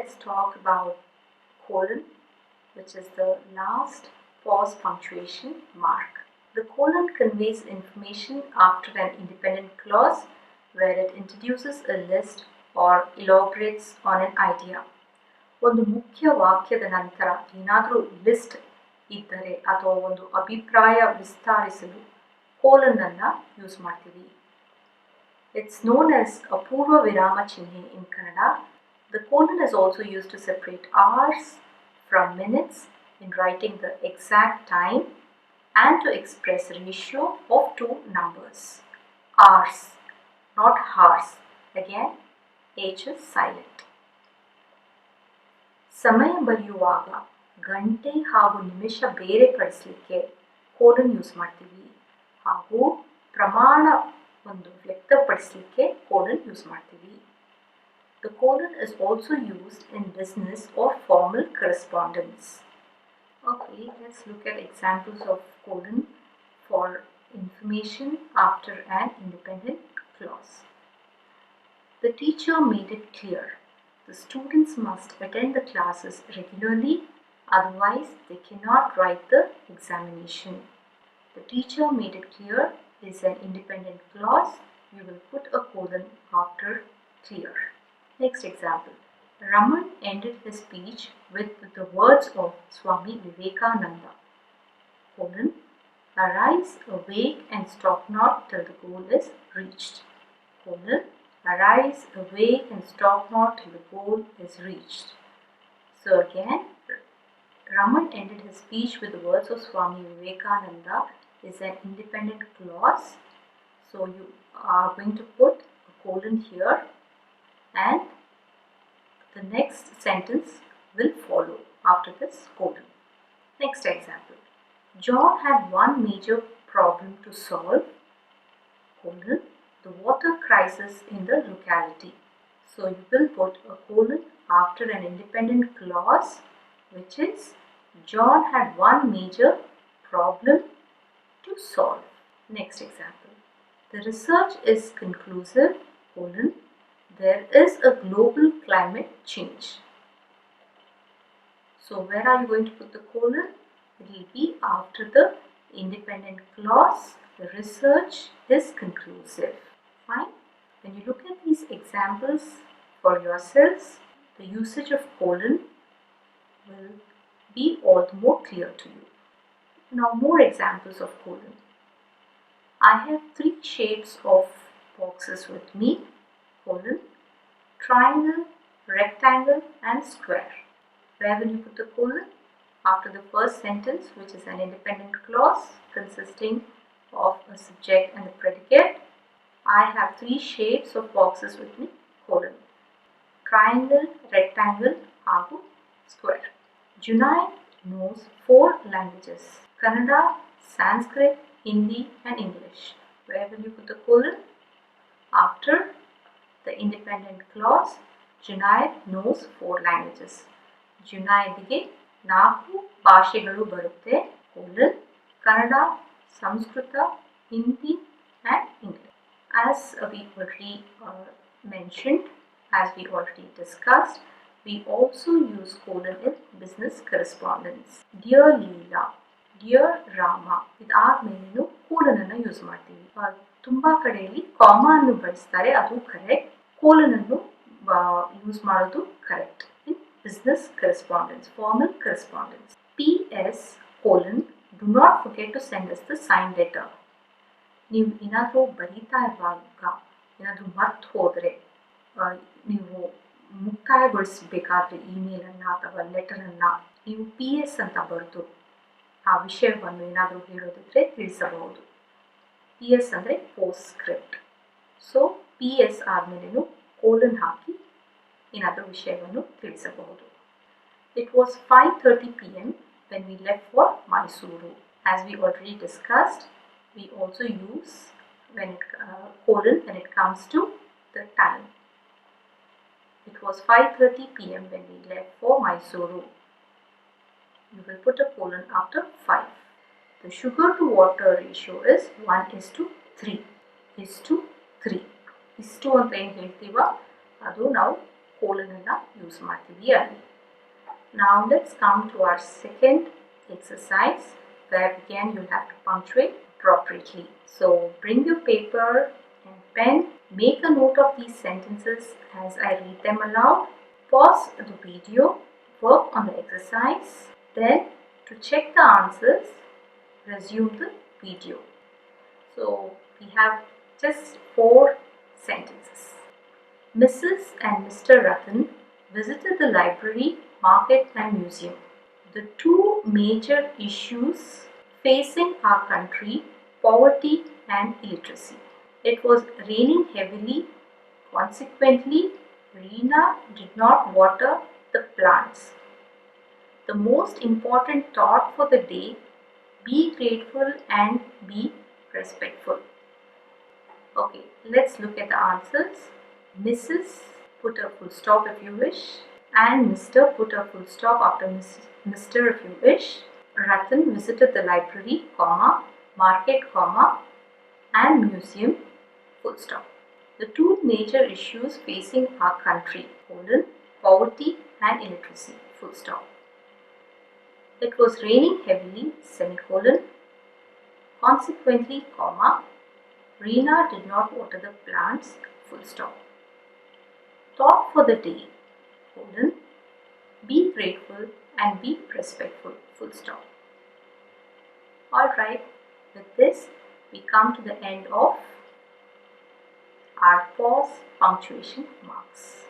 let's talk about colon, which is the last pause punctuation mark. The colon conveys information after an independent clause where it introduces a list or elaborates on an idea. ಒಂದು ಮುಖ್ಯ ವಾಕ್ಯದ ನಂತರ ಏನಾದರೂ list ಇದ್ದರೆ ಅಥವಾ ಒಂದು ಅಭಿಪ್ರಾಯ ವಿಸ್ತರಿಸಲು ಕೋಲನ್ ಅನ್ನು ಯೂಸ್ ಮಾಡ್ತೀವಿ. It's known as a purva virama chinhe in Kannada. The colon is also used to separate hours from minutes in writing the exact time and to express a ratio of two numbers. Hours, not hours. Again, H is silent. ಸಮಯ ಬರೆಯುವಾಗ ಗಂಟೆ ಹಾಗೂ ನಿಮಿಷ ಬೇರೆಪಡಿಸಲಿಕ್ಕೆ colon use ಮಾಡ್ತೀವಿ ಹಾಗೂ ಪ್ರಮಾಣ ಒಂದು ವ್ಯಕ್ತಪಡಿಸಲಿಕ್ಕೆ colon use ಮಾಡ್ತೀವಿ. The colon is also used in business or formal correspondence. Okay, let's look at examples of colon for information after an independent clause. The teacher made it clear the students must attend the classes regularly, otherwise they cannot write the examination. The teacher made it clear is an independent clause. We will put a colon after clear. Next example. Raman ended his speech with the words of Swami Vivekananda. Colon. Arise, awake and stop not till the goal is reached. Colon. Arise, awake and stop not till the goal is reached. So again, Raman ended his speech with the words of Swami Vivekananda is an independent clause. So you are going to put a colon here and the next sentence will follow after this colon. Next example. John had one major problem to solve, colon, the water crisis in the locality. So you will put a colon after an independent clause, which is John had one major problem to solve. Next example. The research is conclusive, colon, there is a global climate change. So where are you going to put the colon? It will be after the independent clause. The research is conclusive. Fine. When you look at these examples for yourselves, the usage of colon will be all the more clear to you. Now more examples of colon. I have three shapes of boxes with me, colon, triangle, rectangle and square. Where will you put the colon? After the first sentence, which is an independent clause consisting of a subject and a predicate. I have three shapes of boxes with me, colon, triangle, rectangle ಹಾಗೂ square. Junaid knows 4 languages, Kannada, Sanskrit, Hindi and English. Where will you put the colon? After the independent clause, Junaid knows 4 languages. Junaidಗೆ 4 ಭಾಷೆಗಳು ಬರುತ್ತೆ, colon, Kannada, Sanskrit, Hindi and English. As we already mentioned, as we already discussed, we also use colon in business correspondence. Dear Leela, Dear Rama, ಇದಾದ್ಮೇಲೆ colon ಅನ್ನು use ಮಾಡ್ತೀವಿ. ತುಂಬಾ ಕಡೆಯಲ್ಲಿ comma ಅನ್ನು ಬಳಸ್ತಾರೆ, ಅದು ಕರೆಕ್ಟ್. colon ಅನ್ನು ಯೂಸ್ ಮಾಡೋದು correct in business correspondence, formal correspondence. PS colon, do not forget to send us the signed letter. ನೀವು ಏನಾದರೂ ಬರೀತಾ ಇರುವಾಗ ಏನಾದರೂ ಮರ್ತು ಹೋದರೆ, ನೀವು ಮುಕ್ತಾಯಗೊಳಿಸಬೇಕಾದ್ರೆ ಇಮೇಲನ್ನು ಅಥವಾ ಲೆಟರನ್ನು ನೀವು PS ಅಂತ ಬರೆದು ಆ ವಿಷಯವನ್ನು ಏನಾದರೂ ಹೇಳೋದಿದ್ರೆ ತಿಳಿಸಬಹುದು. PS ಅಂದರೆ ಪೋಸ್ಟ್ ಸ್ಕ್ರಿಪ್ಟ್. ಸೊ PS ಆದಮೇಲೆ ಕೋಲನ್ ಹಾಕಿ ಏನಾದರೂ ವಿಷಯವನ್ನು ತಿಳಿಸಬಹುದು. It was 5:30 p.m. when we left for Mysuru. As we already discussed, we also use colon when it comes to the time. It was 5:30 p.m. when we left for Mysuru. You will put a colon after 5. The sugar to water ratio is 1:3. Is to 3. Is to ಅಂತ ಏನು ಹೇಳ್ತೀವ ಅದು ನಾವು colon use ಮಾಡ್ತೀವಿ ಅಲ್ಲಿ. Now let's come to our second exercise where again you'll have to punctuate appropriately. So bring your paper and pen, make a note of these sentences as I read them aloud, pause the video, work on the exercise, then to check the answers, resume the video. So we have just 4 sentences. Mrs. and Mr. Ratan visited the library, market and museum. The 2 major issues facing our country, poverty and illiteracy. It was raining heavily. Consequently, Reena did not water the plants. The most important thought for the day: be grateful and be respectful. Okay, let's look at the answers. Mrs. put a full stop if you wish, and Mr. put a full stop after Mr. if you wish. Ratan visited the library, comma, market, comma, and museum, full stop. The 2 major issues facing our country, colon, poverty and illiteracy, full stop. It was raining heavily, semicolon. Consequently, comma, Reena did not water the plants, full stop. Thought for the day, colon, be grateful and be respectful, full stop. Alright, with this we come to the end of our pause punctuation marks.